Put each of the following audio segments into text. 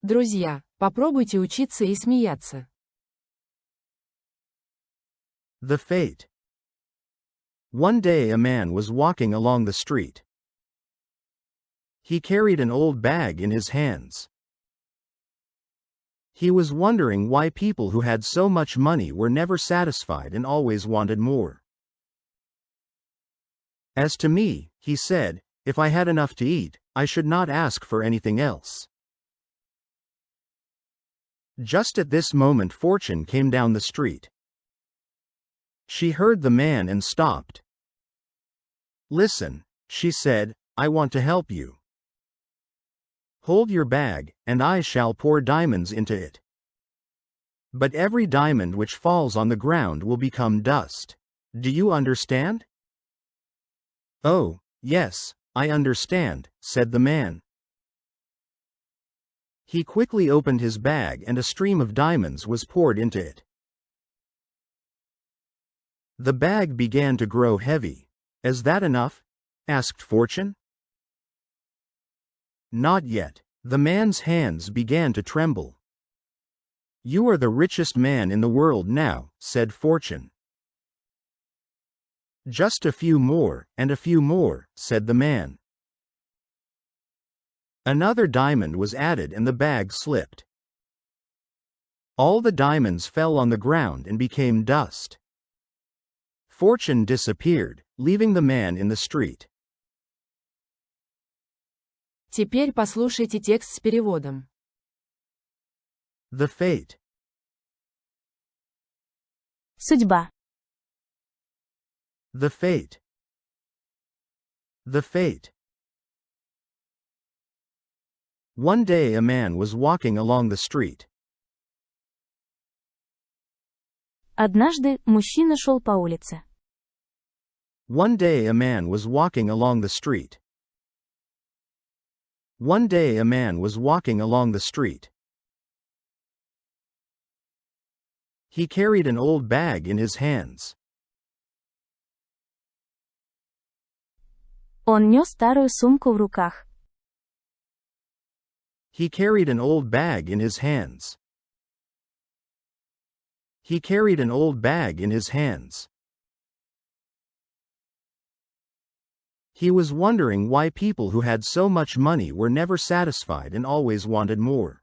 Друзья, попробуйте учиться и смеяться. The fate. One day a man was walking along the street. He carried an old bag in his hands. He was wondering why people who had so much money were never satisfied and always wanted more. As to me, he said, if I had enough to eat, I should not ask for anything else. Just at this moment Fortune came down the street. She heard the man and stopped. Listen, she said, I want to help you. Hold your bag, and I shall pour diamonds into it. But every diamond which falls on the ground will become dust. Do you understand? Oh, yes, I understand, said the man. He quickly opened his bag and a stream of diamonds was poured into it. The bag began to grow heavy. Is that enough? Asked Fortune. Not yet. The man's hands began to tremble. You are the richest man in the world now, said Fortune. Just a few more, and a few more, said the man. Another diamond was added and the bag slipped. All the diamonds fell on the ground and became dust. Fortune disappeared, leaving the man in the street. Теперь послушайте текст с переводом. The fate. Судьба. The fate. The fate. One day a man was walking along the street. Однажды мужчина шел по улице. One day a man was walking along the street. One day a man was walking along the street. He carried an old bag in his hands. Он нес старую сумку в руках. He carried an old bag in his hands. He carried an old bag in his hands. He was wondering why people who had so much money were never satisfied and always wanted more.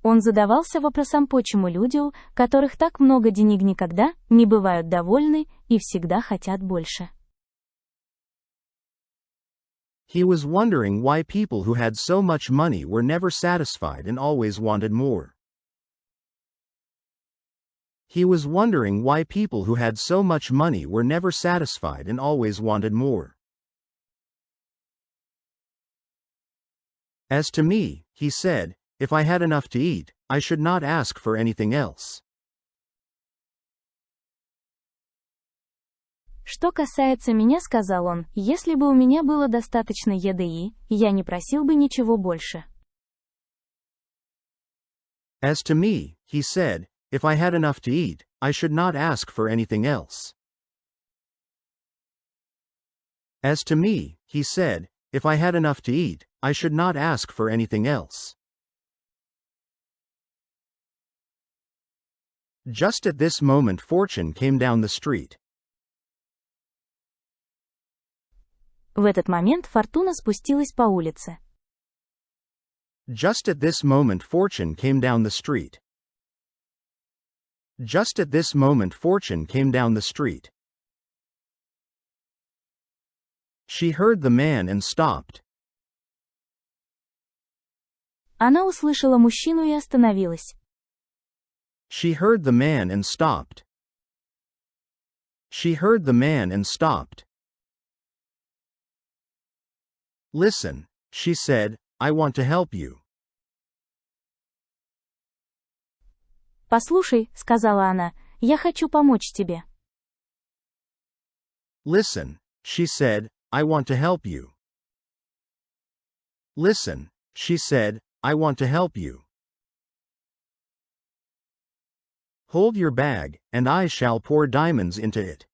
Он задавался вопросом, почему люди, у которых так много денег, никогда не бывают довольны и всегда хотят больше. He was wondering why people who had so much money were never satisfied and always wanted more. He was wondering why people who had so much money were never satisfied and always wanted more. As to me, he said, if I had enough to eat, I should not ask for anything else. Что касается меня, сказал он, если бы у меня было достаточно еды, я не просил бы ничего больше. As to me, he said, if I had enough to eat, I should not ask for anything else. As to me, he said, if I had enough to eat, I should not ask for anything else. Just at this moment Fortune came down the street. В этот момент Фортуна спустилась по улице. Just at this moment Fortune came down the street. Just at this moment Fortune came down the street. She heard the man and stopped. Она услышала мужчину и остановилась. She heard the man and stopped. She heard the man and stopped. Listen, she said, I want to help you. «Послушай», — сказала она, — «я хочу помочь тебе». Listen, she said, I want to help you. Listen, she said, I want to help you. Hold your bag, and I shall pour diamonds into it.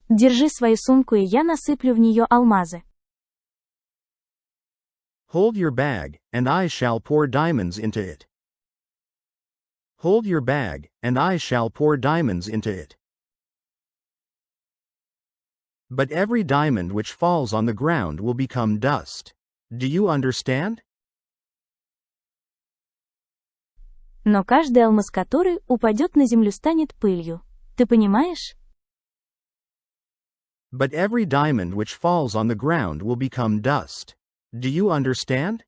Держи свою сумку, и я насыплю в нее алмазы. Hold your bag, and I shall pour diamonds into it. Hold your bag, and I shall pour diamonds into it. But every diamond which falls on the ground will become dust. Do you understand? Но каждый алмаз, который упадет на землю, станет пылью. Ты понимаешь? But every diamond which falls on the ground will become dust. Do you understand?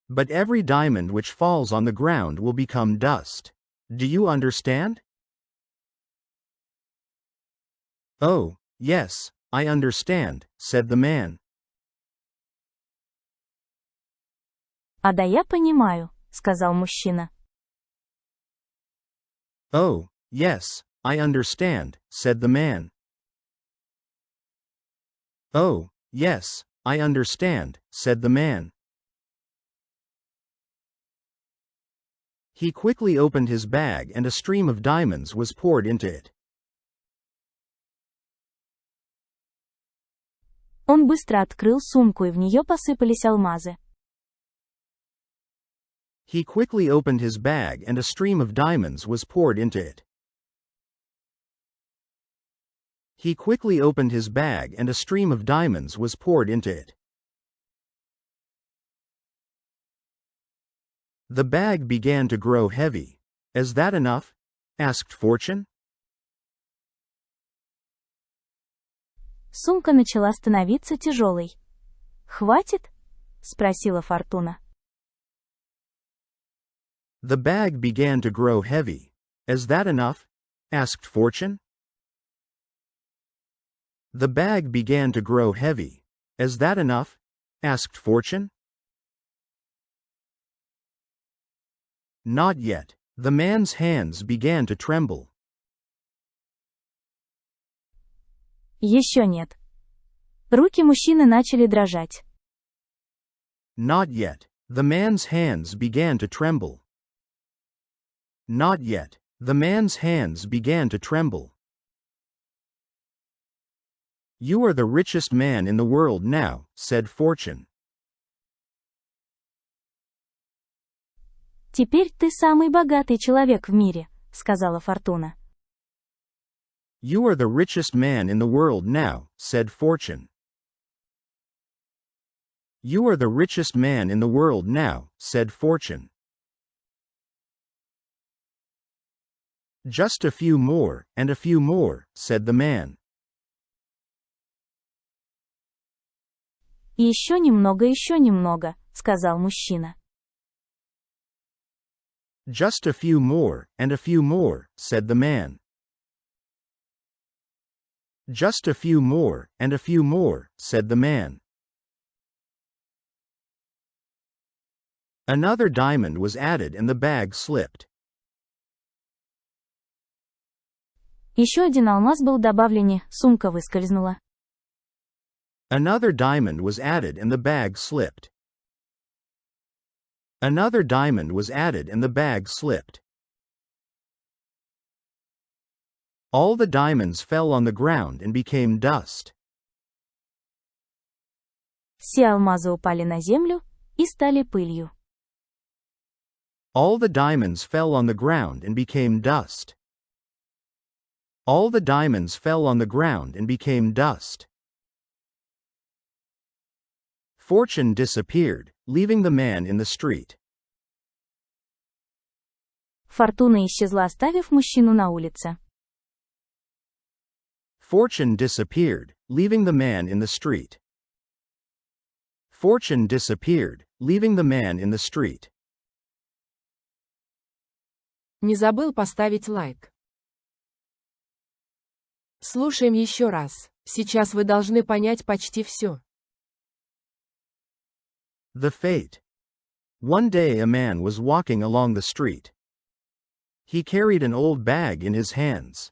But every diamond which falls on the ground will become dust. Do you understand? Oh, yes, I understand, said the man. А да, я понимаю, сказал мужчина. Oh, yes, I understand, said the man. Oh, yes, I understand, said the man. He quickly opened his bag and a stream of diamonds was poured into it. Он быстро открыл сумку, и в нее посыпались алмазы. He quickly opened his bag and a stream of diamonds was poured into it. He quickly opened his bag and a stream of diamonds was poured into it. The bag began to grow heavy. Is that enough? Asked Fortune. Сумка начала становиться тяжелой. «Хватит?» — спросила Фортуна. The bag began to grow heavy. Is that enough? Asked Fortune. The bag began to grow heavy. Is that enough? Asked Fortune. Not yet. The man's hands began to tremble. Еще нет. Руки мужчины начали дрожать. Not yet. The man's hands began to tremble. Not yet. The man's hands began to tremble. You are the richest man in the world now, said Fortune. Теперь ты самый богатый человек в мире, сказала Фортуна. You are the richest man in the world now, said Fortune. You are the richest man in the world now, said Fortune. Just a few more, and a few more, said the man. Еще немного, сказал мужчина. Just a few more, and a few more, said the man. Just a few more, and a few more, said the man. Another diamond was added and the bag slipped. Еще один алмаз был добавлен, сумка выскользнула. Another diamond was added and the bag slipped. Another diamond was added and the bag slipped. All the diamonds fell on the ground and became dust. Все алмазы упали на землю и стали пылью. All the diamonds fell on the ground and became dust. All the diamonds fell on the ground and became dust. Fortune disappeared, leaving the man in the street. Фортуна исчезла, оставив мужчину на улице. Fortune disappeared, leaving the man in the street. Fortune disappeared, leaving the man in the street. Не забыл поставить лайк. Слушаем еще раз. Сейчас вы должны понять почти все. The fate. One day a man was walking along the street. He carried an old bag in his hands.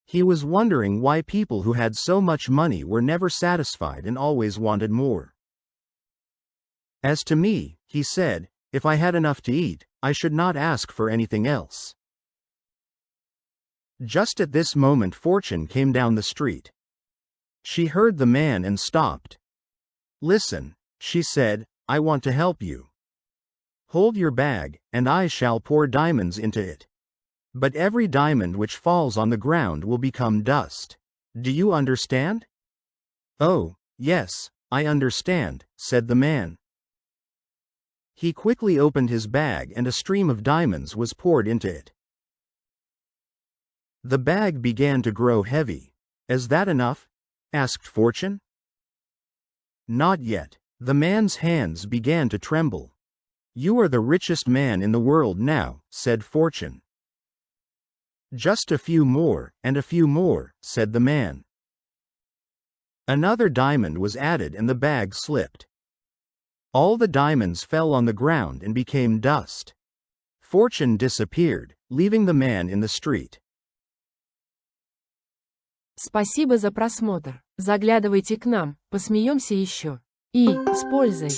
He was wondering why people who had so much money were never satisfied and always wanted more. As to me, he said, if I had enough to eat, I should not ask for anything else. Just at this moment, Fortune came down the street. She heard the man and stopped. Listen, she said, I want to help you. Hold your bag, and I shall pour diamonds into it. But every diamond which falls on the ground will become dust. Do you understand? Oh, yes, I understand, said the man. He quickly opened his bag and a stream of diamonds was poured into it. The bag began to grow heavy. Is that enough? Asked Fortune. Not yet. The man's hands began to tremble. You are the richest man in the world now, said Fortune. Just a few more, and a few more, said the man. Another diamond was added and the bag slipped. All the diamonds fell on the ground and became dust. Fortune disappeared, leaving the man in the street. Спасибо за просмотр. Заглядывайте к нам, посмеемся еще. И, с пользой.